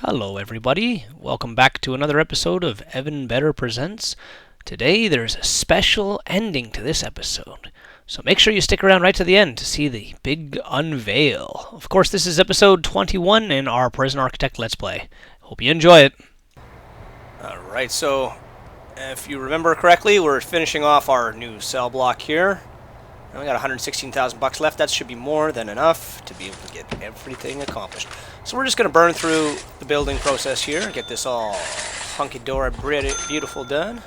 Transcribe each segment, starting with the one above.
Hello, everybody. Welcome back to another episode of Evan Better Presents. Today, there's a special ending to this episode, so make sure you stick around right to the end to see the big unveil. Of course, this is episode 21 in our Prison Architect Let's Play. Hope you enjoy it. Alright, so if you remember correctly, we're finishing off our new cell block here. And we got 116,000 bucks left. That should be more than enough to be able to get everything accomplished. So we're just going to burn through the building process here, get this all hunky-dory, beautiful done.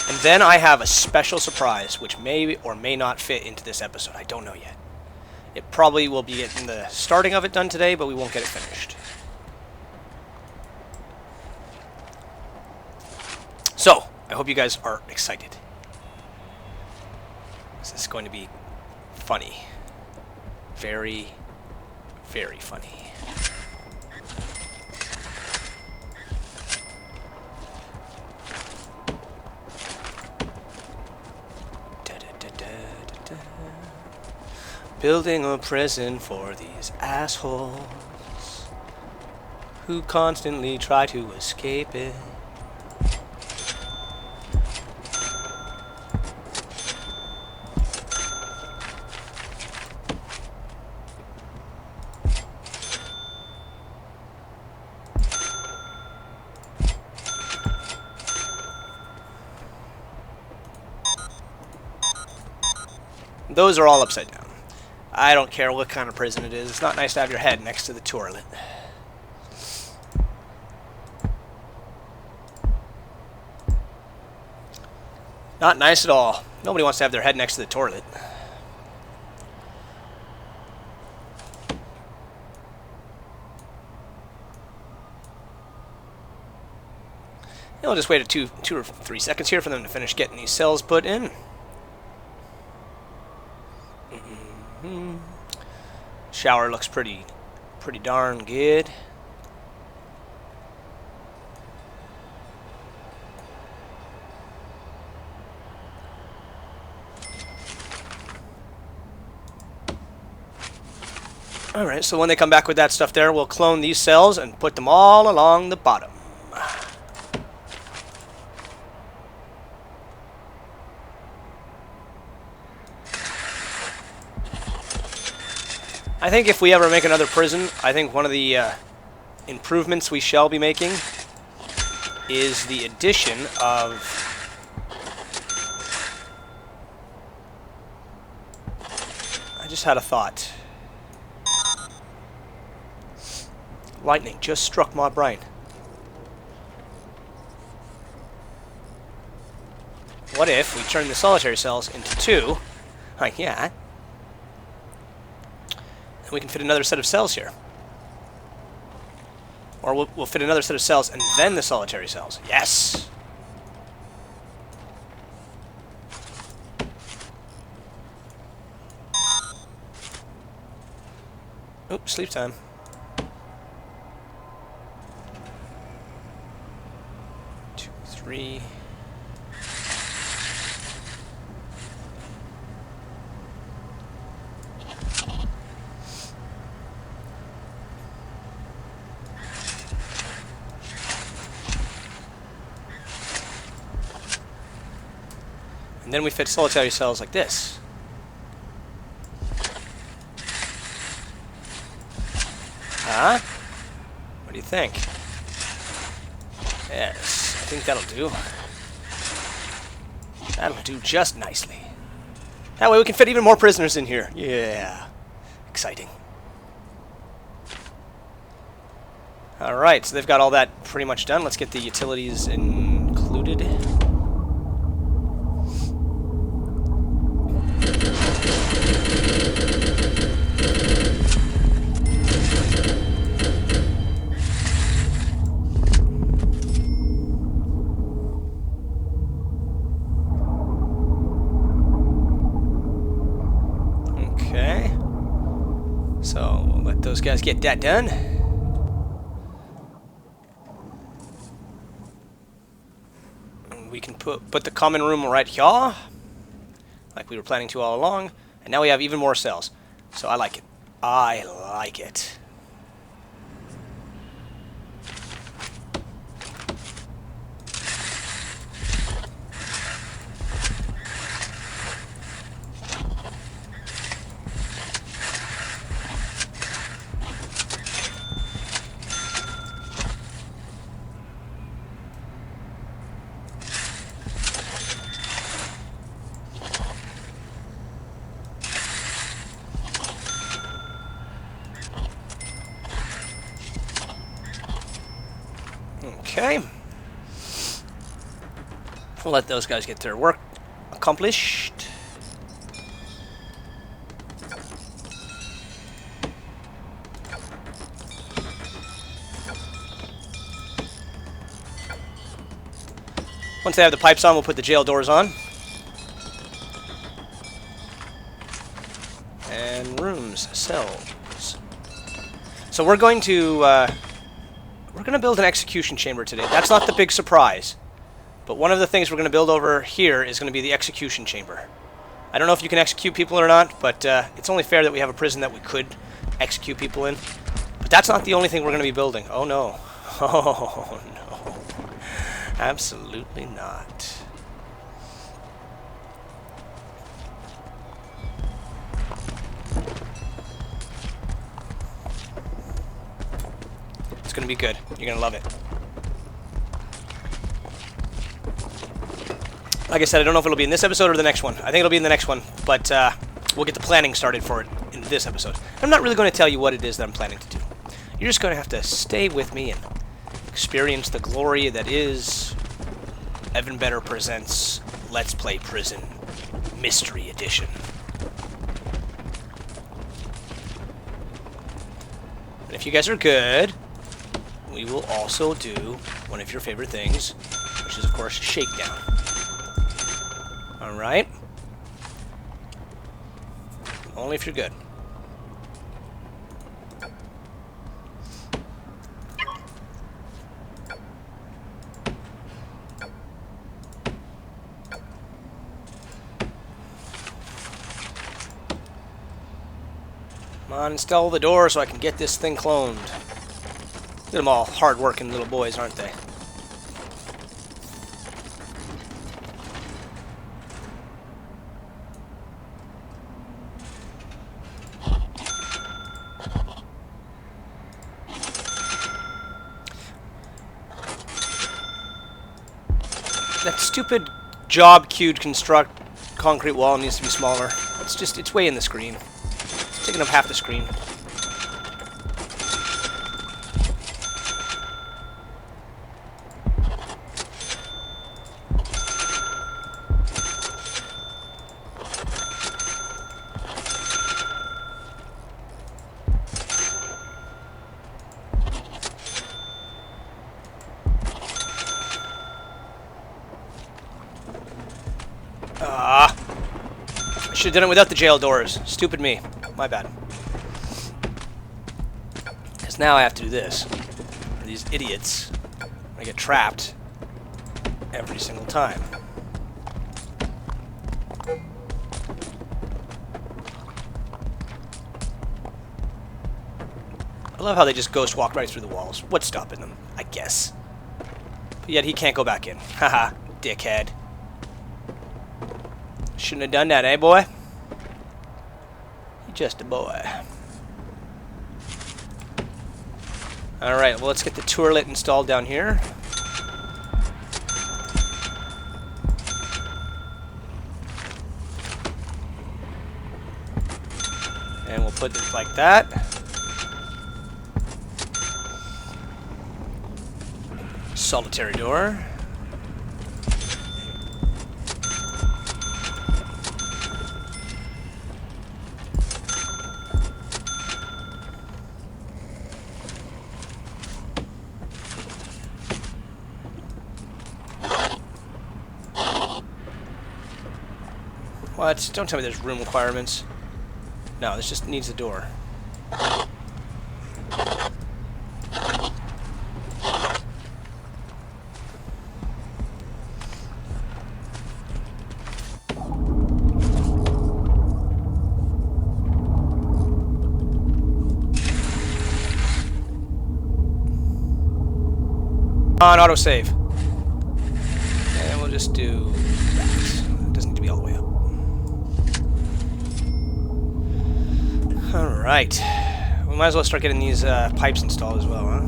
And then I have a special surprise, which may or may not fit into this episode. I don't know yet. It probably will be getting the starting of it done today, but we won't get it finished. So, I hope you guys are excited. This is going to be funny. Very, very funny. Building a prison for these assholes who constantly try to escape it. Those are all upside down. I don't care what kind of prison it is. It's not nice to have your head next to the toilet. Not nice at all. Nobody wants to have their head next to the toilet. We'll just wait two or 3 seconds here for them to finish getting these cells put in. Shower looks pretty darn good. Alright, so when they come back with that stuff there, we'll clone these cells and put them all along the bottom. I think if we ever make another prison, I think one of the improvements we shall be making is the addition of I just had a thought. Lightning just struck my brain. What if we turn the solitary cells into 2, like that? We can fit another set of cells here. Or we'll fit another set of cells and then the solitary cells. Yes! Oops, sleep time. Two, three. And then we fit solitary cells like this. Huh? What do you think? Yes, I think that'll do. That'll do just nicely. That way we can fit even more prisoners in here. Yeah. Exciting. Alright, so they've got all that pretty much done. Let's get the utilities included. So we'll let those guys get that done. And we can put the common room right here, like we were planning to all along. And now we have even more cells. So I like it. I like it. Okay. We'll let those guys get their work accomplished. Once they have the pipes on, we'll put the jail doors on. And rooms, cells. So we're going to build an execution chamber today. That's not the big surprise. But one of the things we're going to build over here is going to be the execution chamber. I don't know if you can execute people or not, but it's only fair that we have a prison that we could execute people in. But that's not the only thing we're going to be building. Oh no. Oh no. Absolutely not. It's going to be good. You're going to love it. Like I said, I don't know if it'll be in this episode or the next one. I think it'll be in the next one, but we'll get the planning started for it in this episode. I'm not really going to tell you what it is that I'm planning to do. You're just going to have to stay with me and experience the glory that is Evan Better Presents Let's Play Prison Mystery Edition. And if you guys are good, we will also do one of your favorite things, which is, of course, Shakedown. Alright? Only if you're good. Come on, install the door so I can get this thing cloned. Look at them all hard-working little boys, aren't they? That stupid job-queued construct concrete wall needs to be smaller. It's way in the screen. It's taking up half the screen. I should have done it without the jail doors. Stupid me. My bad. Because now I have to do this. These idiots. I get trapped every single time. I love how they just ghost walk right through the walls. What's stopping them? I guess. But yet he can't go back in. Haha, dickhead. Shouldn't have done that, eh, boy? You're just a boy. Alright, well, let's get the toilet installed down here. And we'll put it like that. Solitary door. What? Don't tell me there's room requirements. No, this just needs a door. on, autosave. And we'll just do that. It doesn't need to be all the way up. Alright. We might as well start getting these pipes installed as well, huh?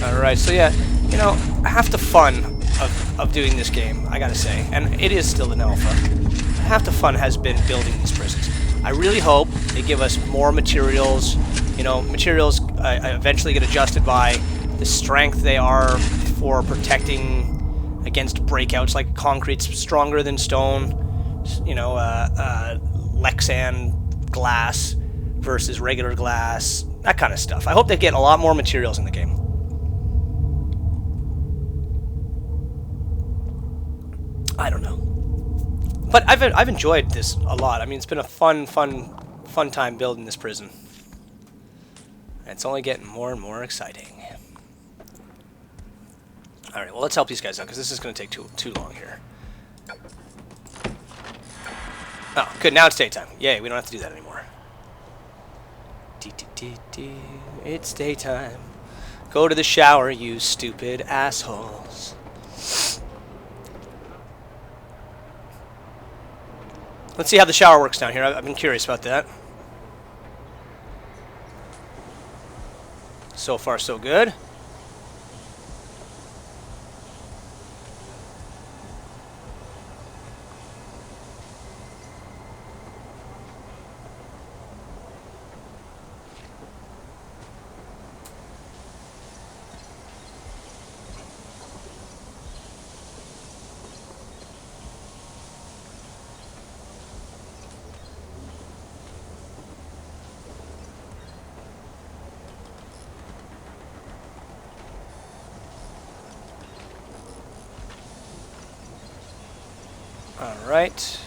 Alright, so yeah, you know, half the fun of doing this game, I gotta say, and it is still an alpha, half the fun has been building these prisons. I really hope they give us more materials. You know, materials eventually get adjusted by the strength they are for protecting against breakouts, like concrete's stronger than stone, you know, Lexan glass versus regular glass, that kind of stuff. I hope they get a lot more materials in the game. I don't know. But I've enjoyed this a lot. I mean, it's been a fun time building this prison. And it's only getting more and more exciting. Alright, well, let's help these guys out, because this is going to take too long here. Oh, good, now it's daytime. Yay, we don't have to do that anymore. It's daytime. Go to the shower, you stupid assholes. Let's see how the shower works down here. I've been curious about that. So far, so good. Alright.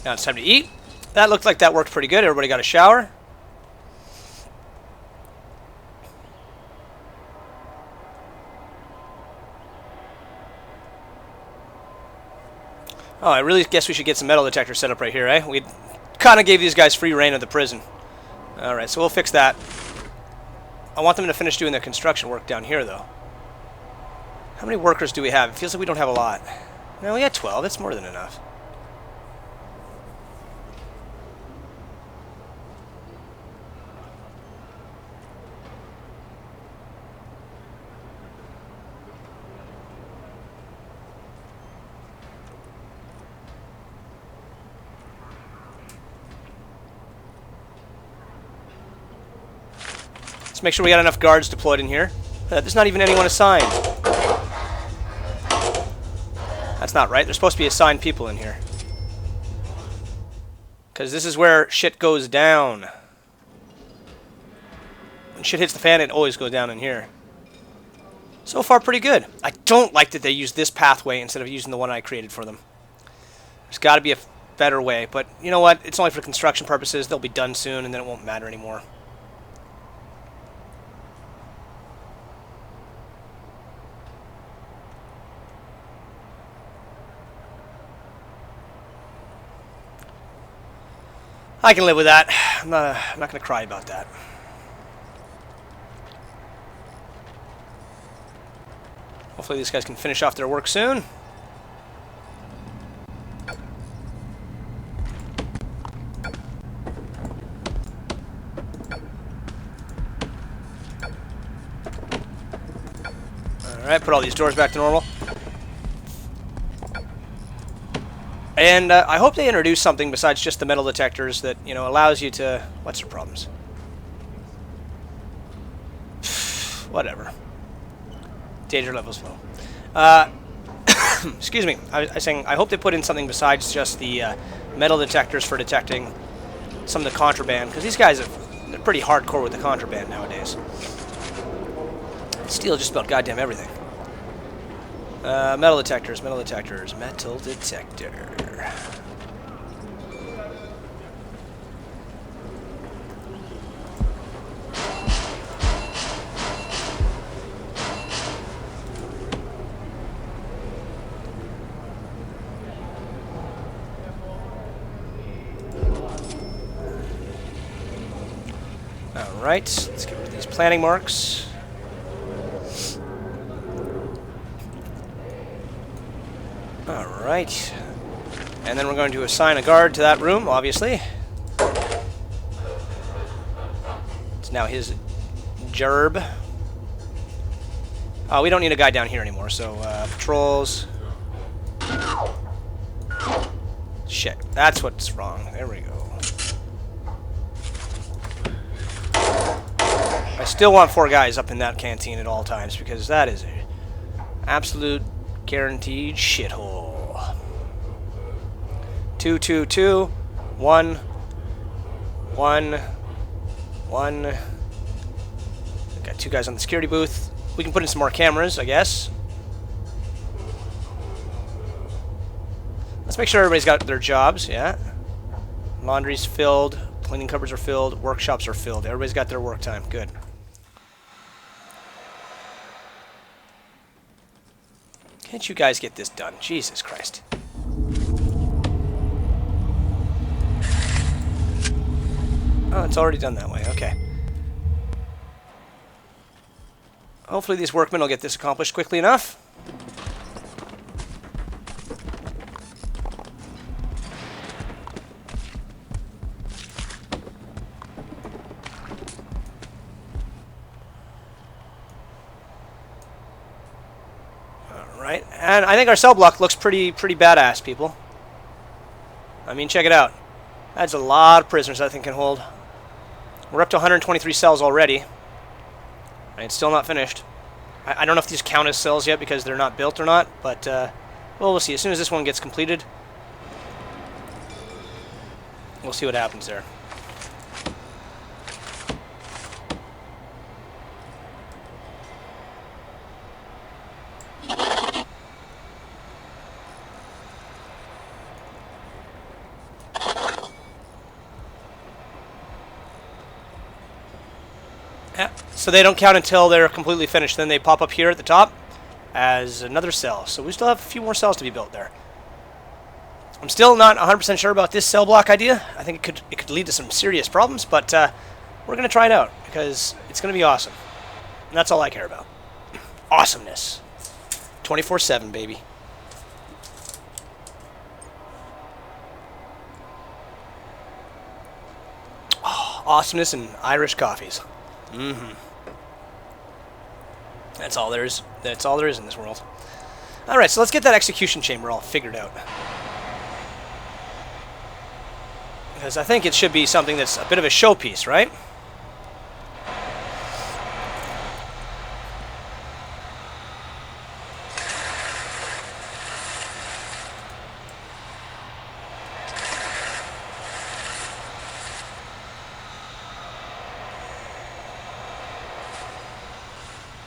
Now it's time to eat. That looked like that worked pretty good. Everybody got a shower. Oh, I really guess we should get some metal detectors set up right here, eh? We kind of gave these guys free reign of the prison. Alright, so we'll fix that. I want them to finish doing their construction work down here, though. How many workers do we have? It feels like we don't have a lot. No, we got 12. That's more than enough. Let's make sure we got enough guards deployed in here. There's not even anyone assigned. That's not right. There's supposed to be assigned people in here. Because this is where shit goes down. When shit hits the fan, it always goes down in here. So far, pretty good. I don't like that they use this pathway instead of using the one I created for them. There's got to be a better way. But you know what? It's only for construction purposes. They'll be done soon, and then it won't matter anymore. I can live with that. I'm not going to cry about that. Hopefully these guys can finish off their work soon. Alright, put all these doors back to normal. And I hope they introduce something besides just the metal detectors that, you know, allows you to... What's your problems? Whatever. Danger level's low. Excuse me. I was saying, I hope they put in something besides just the metal detectors for detecting some of the contraband, because these guys they're pretty hardcore with the contraband nowadays. Steal just about goddamn everything. Metal detectors, metal detectors, metal detector. Alright, let's get rid of these planting marks. Alright. And then we're going to assign a guard to that room, obviously. It's now his gerb. Oh, we don't need a guy down here anymore, so patrols. Shit, that's what's wrong. There we go. I still want 4 guys up in that canteen at all times, because that is an absolute guaranteed shithole. 2, 2, 2, 1, 1, 1. Got 2 guys on the security booth. We can put in some more cameras, I guess. Let's make sure everybody's got their jobs, yeah. Laundry's filled, cleaning cupboards are filled, workshops are filled. Everybody's got their work time. Good. Can't you guys get this done? Jesus Christ. Oh, it's already done that way. Okay. Hopefully these workmen will get this accomplished quickly enough. Alright, and I think our cell block looks pretty badass, people. I mean, check it out. That's a lot of prisoners I think can hold. We're up to 123 cells already. And it's still not finished. I don't know if these count as cells yet because they're not built or not, but well, we'll see. As soon as this one gets completed, we'll see what happens there. Yeah, so they don't count until they're completely finished. Then they pop up here at the top as another cell. So we still have a few more cells to be built there. I'm still not 100% sure about this cell block idea. I think it could lead to some serious problems, but we're going to try it out because it's going to be awesome. And that's all I care about. Awesomeness. 24/7, baby. Oh, awesomeness and Irish coffees. Mm-hmm. That's all there is. That's all there is in this world. All right, so let's get that execution chamber all figured out. Because I think it should be something that's a bit of a showpiece, right?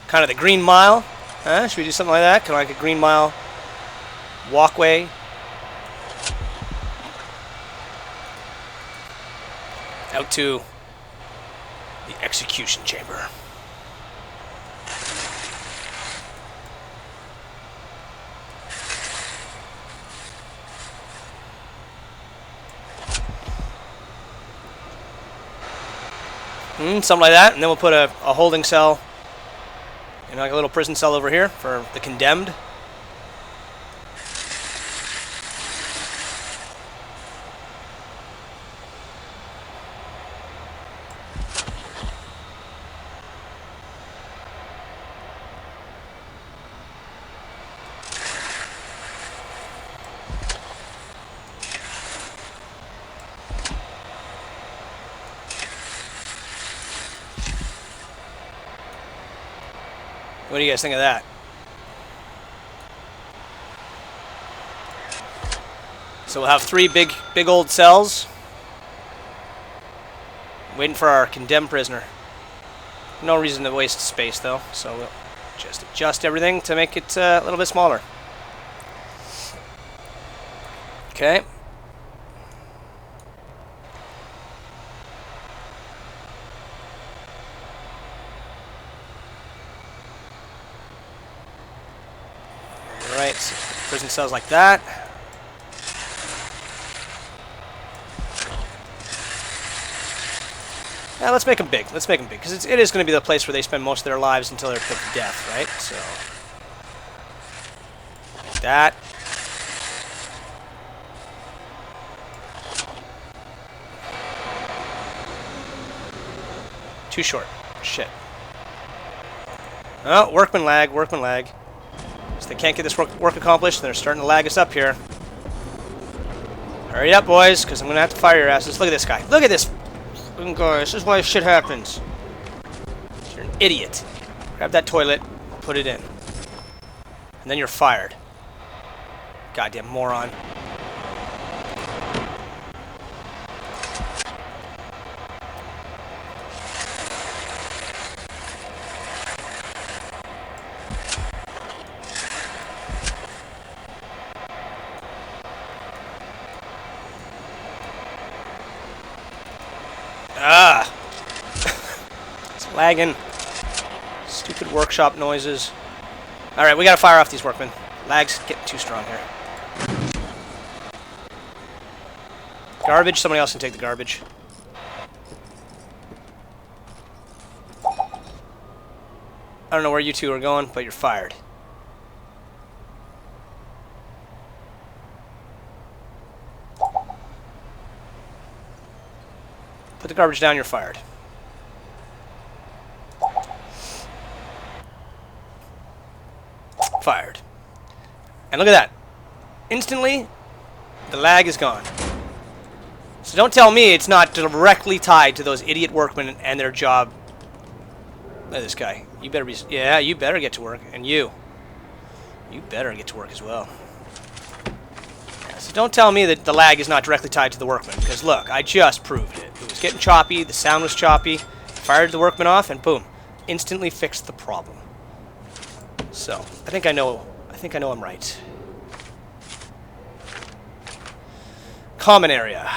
Kind of the Green Mile. Should we do something like that? Kind of like a Green Mile walkway. Out to the execution chamber. Something like that. And then we'll put a holding cell. You know, like a little prison cell over here for the condemned. What do you guys think of that? So we'll have 3 big old cells waiting for our condemned prisoner. No reason to waste space though, so we'll just adjust everything to make it a little bit smaller. Okay. Alright, so prison cells like that. Yeah, let's make them big. Let's make them big, because it is going to be the place where they spend most of their lives until they're put to death, right? So, like that. Too short. Shit. Oh, workman lag, workman lag. So they can't get this work accomplished, and they're starting to lag us up here. Hurry up, boys, because I'm going to have to fire your asses. Look at this guy. Look at this fucking guy. This is why shit happens. You're an idiot. Grab that toilet, put it in. And then you're fired. Goddamn moron. Ah! It's lagging. Stupid workshop noises. Alright, we gotta fire off these workmen. Lag's getting too strong here. Garbage, somebody else can take the garbage. I don't know where you two are going, but you're fired. Put the garbage down, you're fired. Fired. And look at that. Instantly, the lag is gone. So don't tell me it's not directly tied to those idiot workmen and their job. Look at this guy. You better be... Yeah, you better get to work. And you. You better get to work as well. So don't tell me that the lag is not directly tied to the workmen, because look, I just proved it. It was getting choppy, the sound was choppy, fired the workmen off, and boom, instantly fixed the problem. So, I think I know I'm right. Common area.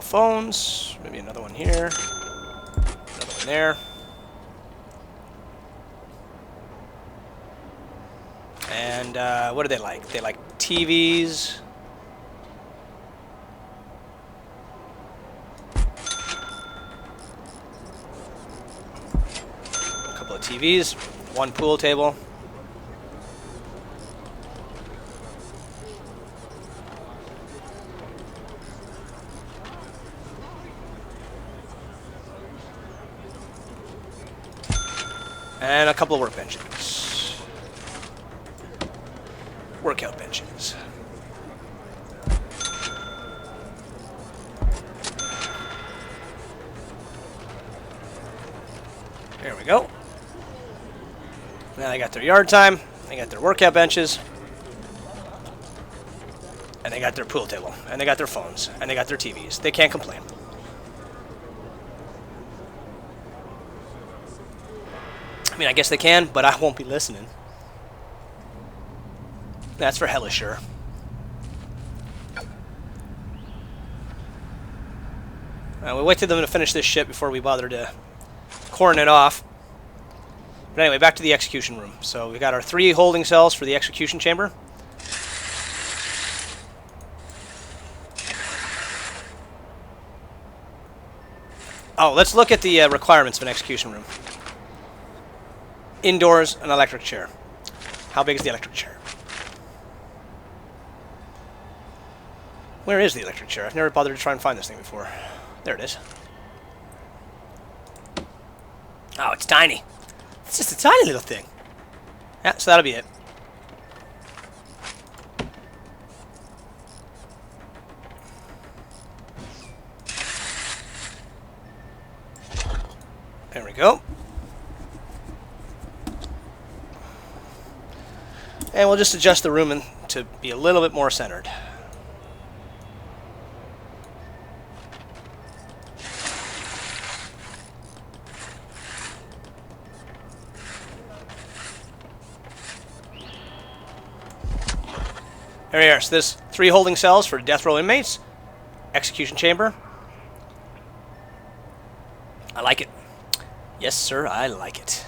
Phones, maybe another one here, another one there, and what do they like? They like TVs, a couple of TVs, one pool table. And a couple of workbenches. Workout benches. There we go. Now they got their yard time, they got their workout benches, and they got their pool table, and they got their phones, and they got their TVs. They can't complain. I mean, I guess they can, but I won't be listening. That's for hella sure. We'll wait till them to finish this shit before we bother to cordon it off. But anyway, back to the execution room. So we got our 3 holding cells for the execution chamber. Oh, let's look at the requirements of an execution room. Indoors, an electric chair. How big is the electric chair? Where is the electric chair? I've never bothered to try and find this thing before. There it is. Oh, it's tiny. It's just a tiny little thing. Yeah, so that'll be it. There we go. And we'll just adjust the room to be a little bit more centered. Here we are. So there's 3 holding cells for death row inmates. Execution chamber. I like it. Yes, sir, I like it.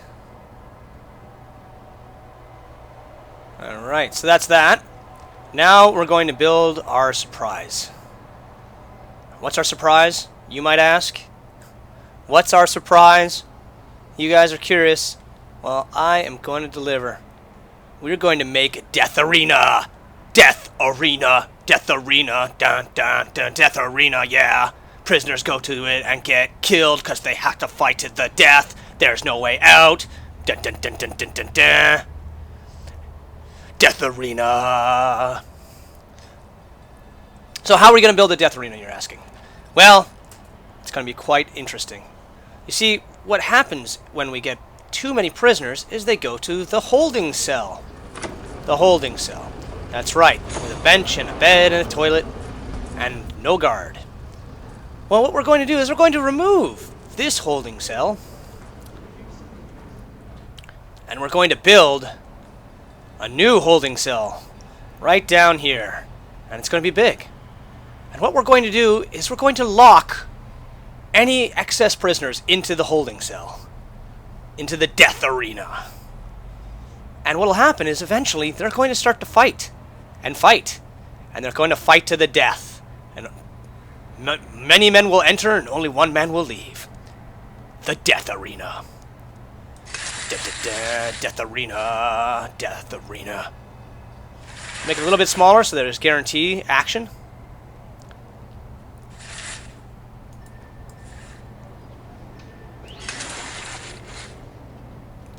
Alright, so that's that. Now we're going to build our surprise. What's our surprise, you might ask? What's our surprise? You guys are curious. Well, I am going to deliver. We're going to make a death arena. Death arena. Death arena. Dun, dun, dun. Death arena, yeah. Prisoners go to it and get killed because they have to fight to the death. There's no way out. Dun, dun, dun, dun, dun, dun, dun. Death arena. So how are we going to build a death arena, you're asking? Well, it's going to be quite interesting. You see, what happens when we get too many prisoners is they go to the holding cell. The holding cell. That's right, with a bench and a bed and a toilet and no guard. Well, what we're going to do is we're going to remove this holding cell and we're going to build a new holding cell right down here. And it's going to be big. And what we're going to do is we're going to lock any excess prisoners into the holding cell, into the death arena. And what will happen is eventually they're going to start to fight and fight. And they're going to fight to the death. And many men will enter and only one man will leave. The death arena. Death arena. Death arena. Make it a little bit smaller so there's guarantee action.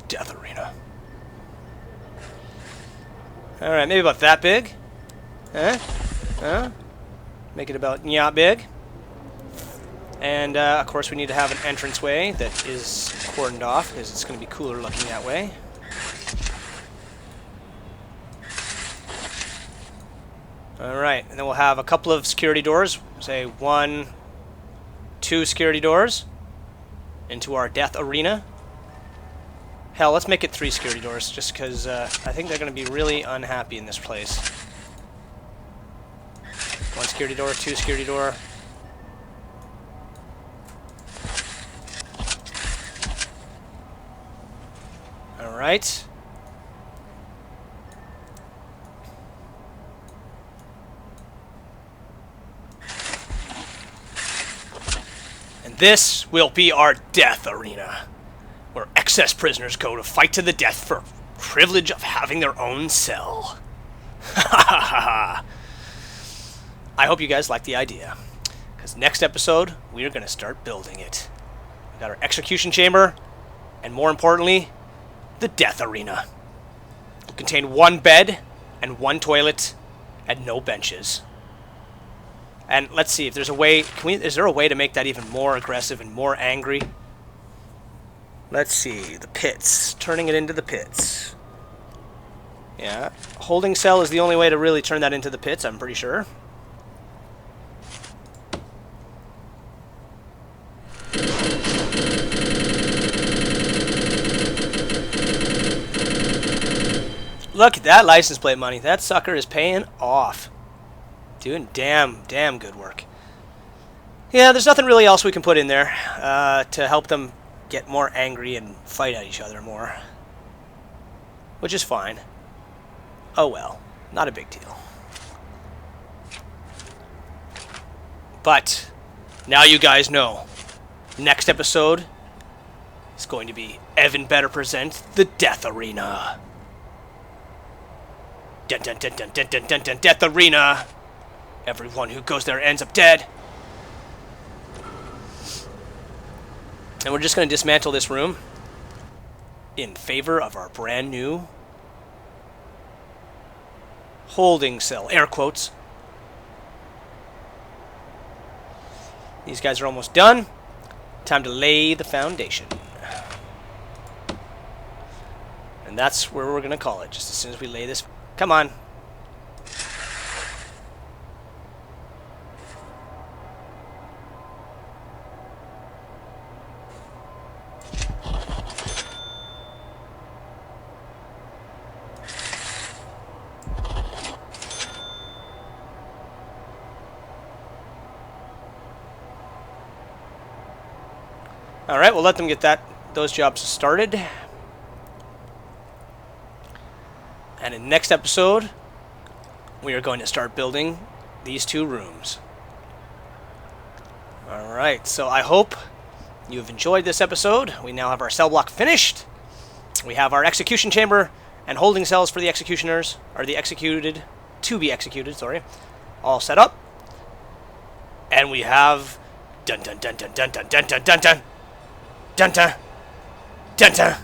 Death arena. Alright, maybe about that big. Make it about yacht big. And, of course, we need to have an entranceway that is cordoned off, because it's going to be cooler looking that way. Alright, and then we'll have a couple of security doors. Say 1, 2 security doors into our death arena. Hell, let's make it 3 security doors, just because I think they're going to be really unhappy in this place. 1 security door, 2 security door. Alright. And this will be our death arena, where excess prisoners go to fight to the death for privilege of having their own cell. Ha ha ha ha. I hope you guys like the idea, because next episode we are going to start building it. We got our execution chamber, and more importantly, the death arena. It will contain 1 bed and 1 toilet and no benches. And let's see if there's a way. Is there a way to make that even more aggressive and more angry? Let's see, the pits. Turning it into the pits. Yeah, holding cell is the only way to really turn that into the pits, I'm pretty sure. Look at that license plate money. That sucker is paying off. Doing damn good work. Yeah, there's nothing really else we can put in there to help them get more angry and fight at each other more. Which is fine. Oh well, not a big deal. But now you guys know. Next episode is going to be Evan Better Presents The Death Arena. Dun, dun, dun, dun, dun, dun, dun, dun, Death Arena. Everyone who goes there ends up dead. And we're just going to dismantle this room in favor of our brand new holding cell. Air quotes. These guys are almost done. Time to lay the foundation. And that's where we're going to call it, just as soon as we lay this. Come on. Alright, we'll let them get those jobs started. And in the next episode, we are going to start building these 2 rooms. Alright, so I hope you've enjoyed this episode. We now have our cell block finished. We have our execution chamber and holding cells for the executioners, or the executed, to be executed, sorry, all set up. And we have dun dun dun dun dun dun dun dun dun dun dun dun dun dun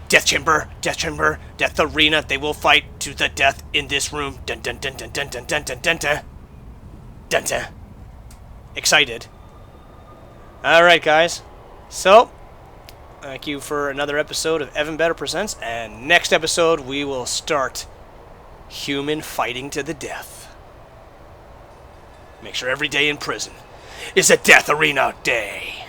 death chamber, death arena. They will fight to the death in this room. Dun dun dun dun dun dun dun dun dun dun dun dun. Excited. Alright, guys. So, thank you for another episode of Evan Better Presents, and next episode we will start human fighting to the death. Make sure every day in prison is a death arena day.